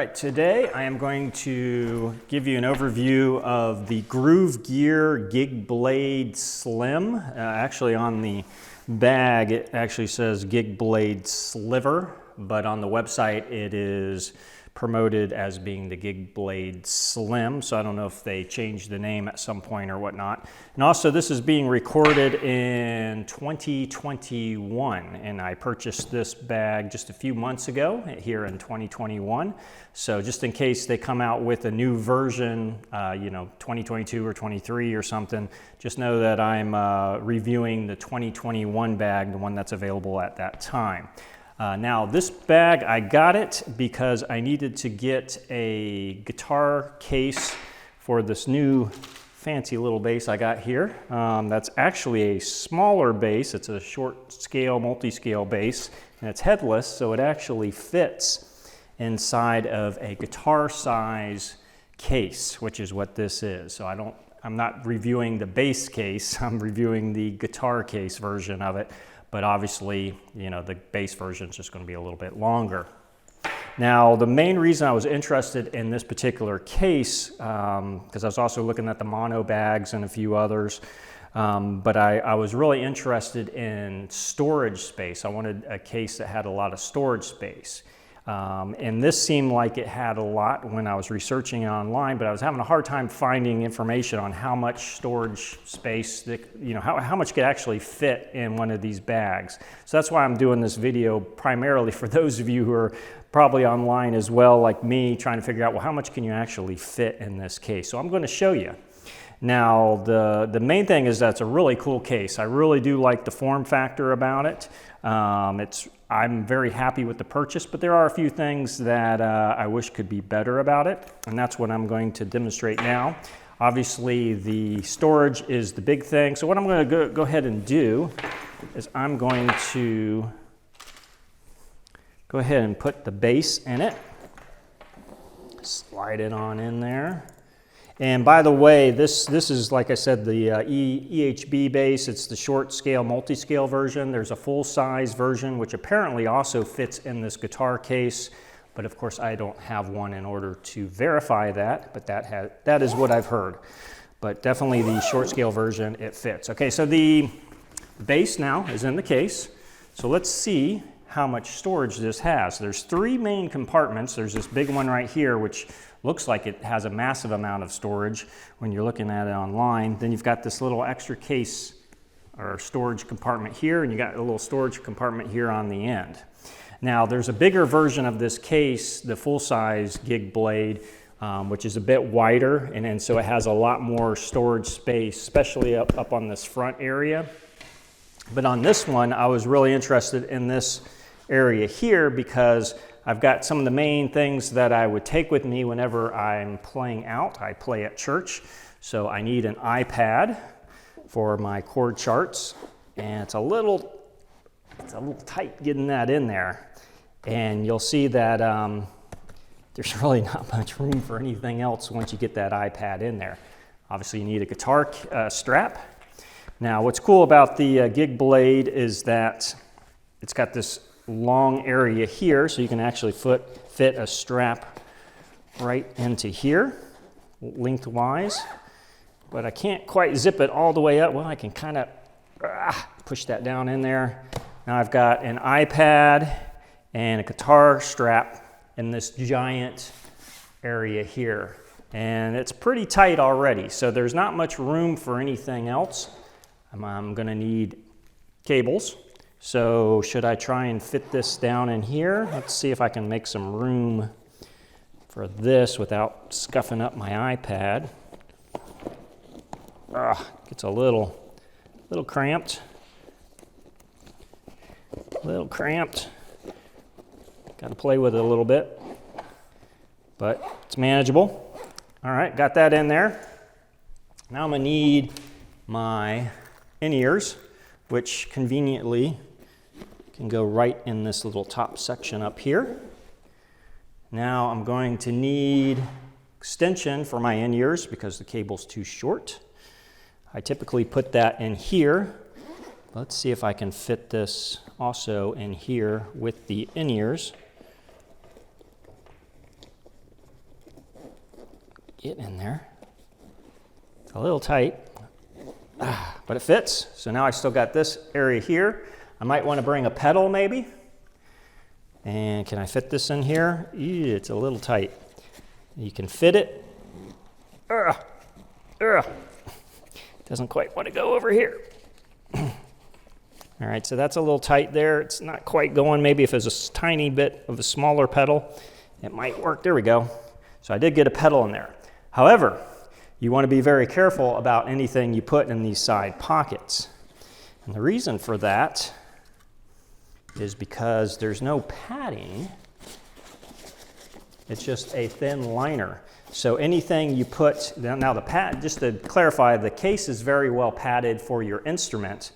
right, today I am going to give you an overview of the GruvGear GigBlade Slim. Actually on the bag it actually says GigBlade Sliver, but on the website it is promoted as being the GigBlade Slim, so I don't know if they changed the name at some point or whatnot. And also this is being recorded in 2021, and I purchased this bag just a few months ago here in 2021. So just in case they come out with a new version, 2022 or 23 or something, just know that I'm reviewing the 2021 bag, the one that's available at that time. Now this bag, I got it because I needed to get a guitar case for this new fancy little bass I got here. That's actually a smaller bass. It's a short scale, multi-scale bass, and it's headless, so it actually fits inside of a guitar size case, which is what this is. So I'm not reviewing the bass case, I'm reviewing the guitar case version of it. But obviously, the bass version is just going to be a little bit longer. Now, the main reason I was interested in this particular case, because I was also looking at the mono bags and a few others, but I was really interested in storage space. I wanted a case that had a lot of storage space. And this seemed like it had a lot when I was researching it online, but I was having a hard time finding information on how much storage space, how much could actually fit in one of these bags. So that's why I'm doing this video primarily for those of you who are probably online as well, like me, trying to figure out, well, how much can you actually fit in this case? So I'm going to show you. Now, the main thing is that it's a really cool case. I really do like the form factor about it. I'm very happy with the purchase, but there are a few things that I wish could be better about it, and that's what I'm going to demonstrate now. Obviously, the storage is the big thing, so what I'm going to go ahead and do is I'm going to go ahead and put the base in it, slide it on in there. And by the way, this is, like I said, the EHB base. It's the short scale, multi-scale version. There's a full-size version, which apparently also fits in this guitar case. But of course, I don't have one in order to verify that, but that is what I've heard. But definitely the short scale version, it fits. Okay, so the base now is in the case. So let's see how much storage this has. There's three main compartments. There's this big one right here, which looks like it has a massive amount of storage when you're looking at it online. Then you've got this little extra case or storage compartment here, and you got a little storage compartment here on the end. Now there's a bigger version of this case, the full-size GigBlade, which is a bit wider, and so it has a lot more storage space, especially up on this front area. But on this one, I was really interested in this area here because I've got some of the main things that I would take with me whenever I'm playing out. I play at church, so I need an iPad for my chord charts, and it's a little tight getting that in there. And you'll see that there's really not much room for anything else once you get that iPad in there. Obviously, you need a guitar strap. Now, what's cool about the GigBlade is that it's got this long area here, so you can actually fit a strap right into here, lengthwise. But I can't quite zip it all the way up. Well, I can kind of push that down in there. Now I've got an iPad and a guitar strap in this giant area here. And it's pretty tight already, so there's not much room for anything else. I'm going to need cables. So should I try and fit this down in here? Let's see if I can make some room for this without scuffing up my iPad. Gets a little cramped. Got to play with it a little bit, but it's manageable. All right, got that in there. Now I'm gonna need my in-ears, which conveniently can go right in this little top section up here. Now I'm going to need extension for my in-ears because the cable's too short. I typically put that in here. Let's see if I can fit this also in here with the in-ears. get in there. It's a little tight, but it fits. So now I still got this area here. I might want to bring a pedal maybe. And can I fit this in here? Ew, it's a little tight. You can fit it. Doesn't quite want to go over here. All right, so that's a little tight there. It's not quite going. Maybe if it's a tiny bit of a smaller pedal, it might work. There we go. So I did get a pedal in there. However, you want to be very careful about anything you put in these side pockets. And the reason for that is because there's no padding. It's just a thin liner. So anything you put, now the pad, just to clarify, the case is very well padded for your instrument,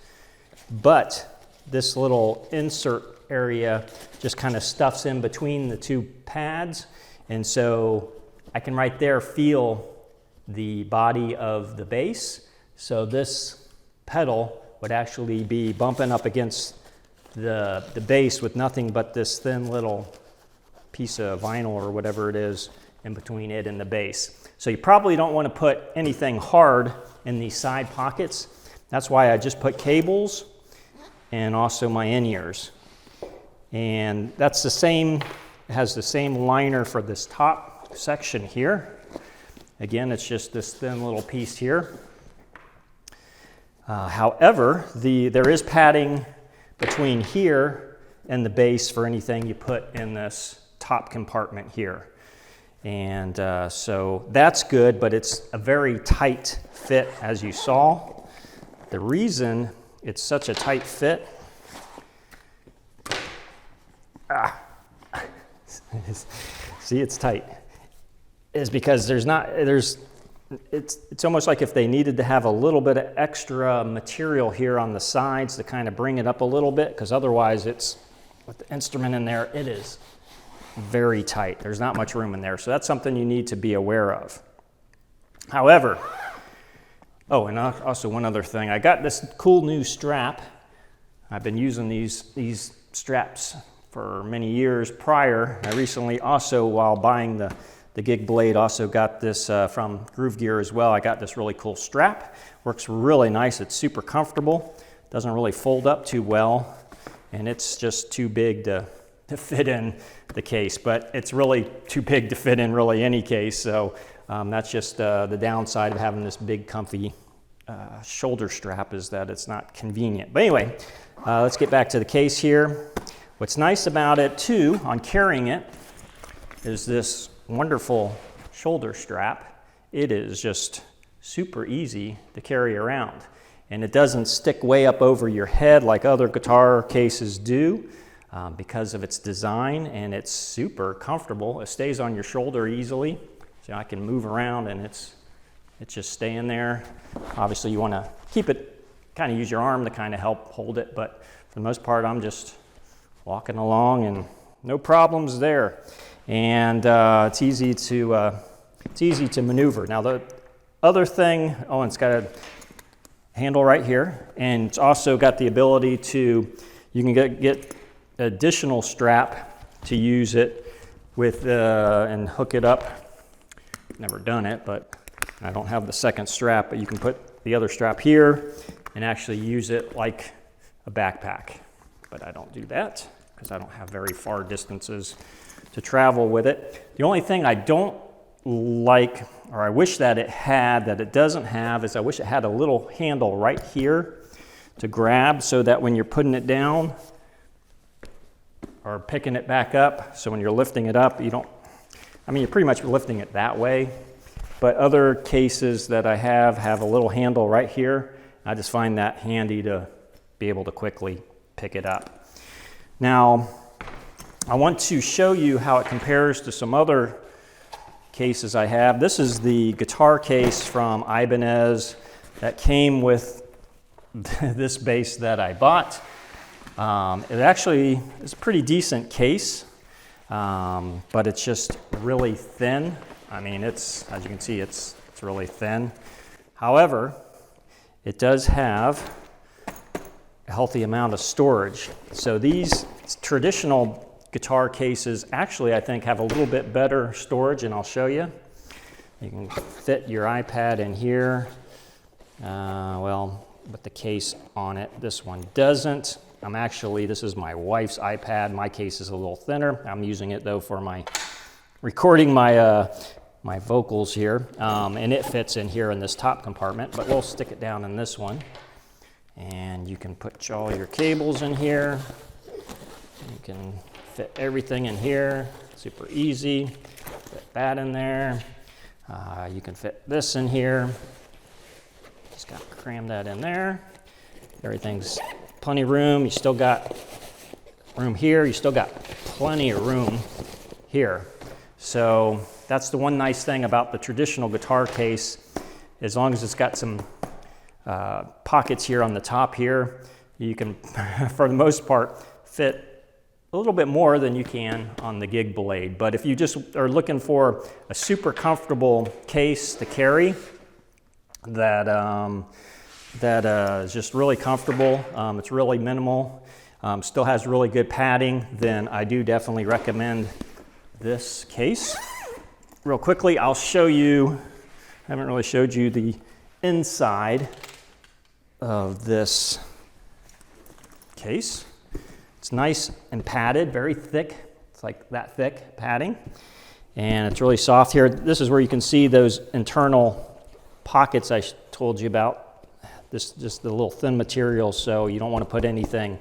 but this little insert area just kind of stuffs in between the two pads. And so I can right there feel the body of the bass. So this pedal would actually be bumping up against the bass with nothing but this thin little piece of vinyl or whatever it is in between it and the bass. So you probably don't want to put anything hard in these side pockets. That's why I just put cables and also my in-ears. And that's the same, it has the same liner for this top section here. Again, it's just this thin little piece here. However, there is padding between here and the base for anything you put in this top compartment here. And so that's good, but it's a very tight fit, as you saw. The reason it's such a tight fit, see, it's tight, is because it's almost like if they needed to have a little bit of extra material here on the sides to kind of bring it up a little bit, because otherwise it's, with the instrument in there, it is very tight. There's not much room in there. So that's something you need to be aware of. However, oh, and also one other thing. I got this cool new strap. I've been using these straps for many years prior. I recently also, while buying the GigBlade, also got this from GruvGear as well. I got this really cool strap. Works really nice. It's super comfortable. Doesn't really fold up too well. And it's just too big to fit in the case, but it's really too big to fit in really any case. So that's just the downside of having this big comfy shoulder strap, is that it's not convenient. But anyway, let's get back to the case here. What's nice about it too, on carrying it, is this wonderful shoulder strap. It is just super easy to carry around, and it doesn't stick way up over your head like other guitar cases do. Because of its design, and it's super comfortable. It stays on your shoulder easily, so I can move around and it's just staying there. Obviously you want to keep it, kind of use your arm to kind of help hold it, but for the most part I'm just walking along and no problems there. And it's easy to maneuver. Now the other thing, oh, and it's got a handle right here, and it's also got the ability to, you can get additional strap to use it with and hook it up. Never done it, but I don't have the second strap, but you can put the other strap here and actually use it like a backpack. But I don't do that because I don't have very far distances to travel with it. The only thing I don't like, or I wish that it had, that it doesn't have, is I wish it had a little handle right here to grab, so that when you're putting it down or picking it back up, so when you're lifting it up, you don't, I mean, you're pretty much lifting it that way, but other cases that I have a little handle right here. I just find that handy to be able to quickly pick it up. Now, I want to show you how it compares to some other cases I have. This is the guitar case from Ibanez that came with this bass that I bought. It actually is a pretty decent case, but it's just really thin. I mean, as you can see, it's really thin. However, it does have a healthy amount of storage. So these traditional guitar cases actually, I think, have a little bit better storage, and I'll show you. You can fit your iPad in here. Well, with the case on it, this one doesn't. This is my wife's iPad. My case is a little thinner. I'm using it though for my recording my my vocals here, and it fits in here in this top compartment, but we'll stick it down in this one. And you can put all your cables in here. You can fit everything in here, super easy. Fit that in there. You can fit this in here. Just got to cram that in there. Everything's plenty of room. You still got room here. You still got plenty of room here. So that's the one nice thing about the traditional guitar case. As long as it's got some pockets here on the top here, you can, for the most part, fit a little bit more than you can on the GigBlade. But if you just are looking for a super comfortable case to carry that is just really comfortable, it's really minimal, still has really good padding, then I do definitely recommend this case. Real quickly, I'll show you, I haven't really showed you the inside of this case. It's nice and padded, very thick. It's like that thick padding. And it's really soft here. This is where you can see those internal pockets I told you about. This just the little thin material, so you don't want to put anything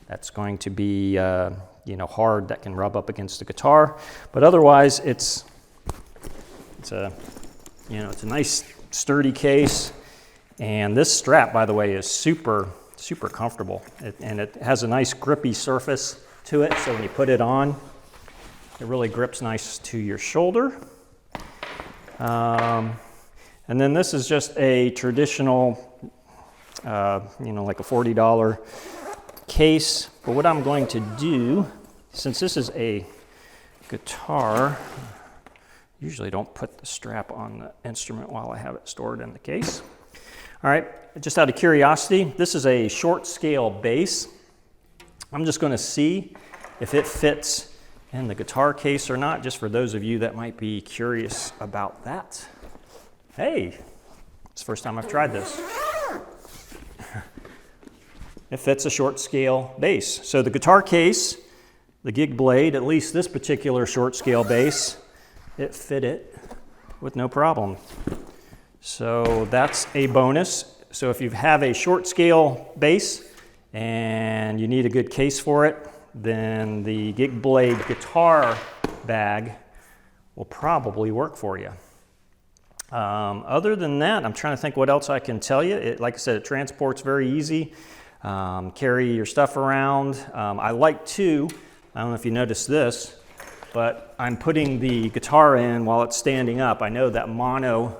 that's going to be hard that can rub up against the guitar. But otherwise, it's a nice sturdy case. And this strap, by the way, is super comfortable. And it has a nice grippy surface to it, so when you put it on, it really grips nice to your shoulder. And then this is just a traditional, like a $40 case. But what I'm going to do, since this is a guitar, usually don't put the strap on the instrument while I have it stored in the case. All right, just out of curiosity, this is a short scale bass. I'm just going to see if it fits in the guitar case or not, just for those of you that might be curious about that. Hey, it's the first time I've tried this. It fits a short scale bass. So the guitar case, the GigBlade, at least this particular short scale bass, it fit it with no problem. So that's a bonus. So if you have a short scale bass and you need a good case for it, then the GigBlade guitar bag will probably work for you. Other than that, I'm trying to think what else I can tell you. Like I said, it transports very easy. Carry your stuff around. I like to, I don't know if you noticed this, but I'm putting the guitar in while it's standing up. I know that mono,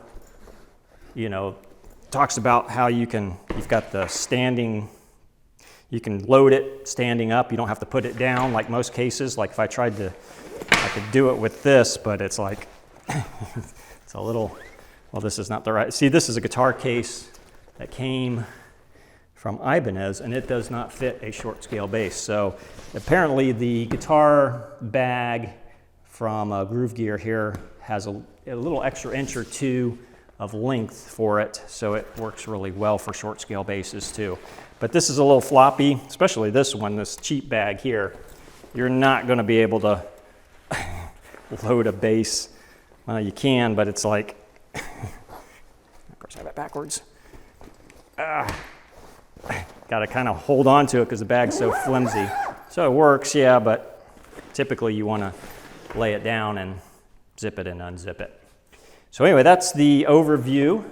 talks about how you've got the standing, you can load it standing up. You don't have to put it down like most cases. Like if I tried to, I could do it with this, but it's like, it's a little, well, this is not the right, see, this is a guitar case that came from Ibanez, and it does not fit a short scale bass. So apparently the guitar bag from GruvGear here has a little extra inch or two of length for it, so it works really well for short scale basses too. But this is a little floppy, especially this one, this cheap bag here. You're not going to be able to load a bass. Well, you can, but it's like, of course I have it backwards. Got to kind of hold on to it because the bag's so flimsy. So it works, yeah, but typically you want to lay it down and zip it and unzip it. So anyway, that's the overview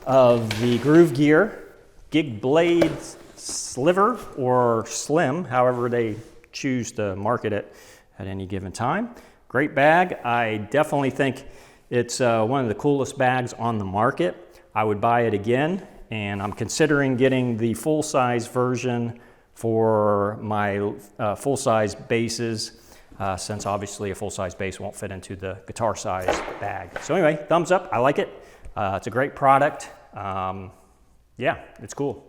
of the GruvGear GigBlade Sliver or Slim, however they choose to market it at any given time. Great bag. I definitely think it's one of the coolest bags on the market. I would buy it again, and I'm considering getting the full-size version for my full-size basses, since obviously a full-size bass won't fit into the guitar-size bag. So anyway, thumbs up. I like it. It's a great product. Yeah, it's cool.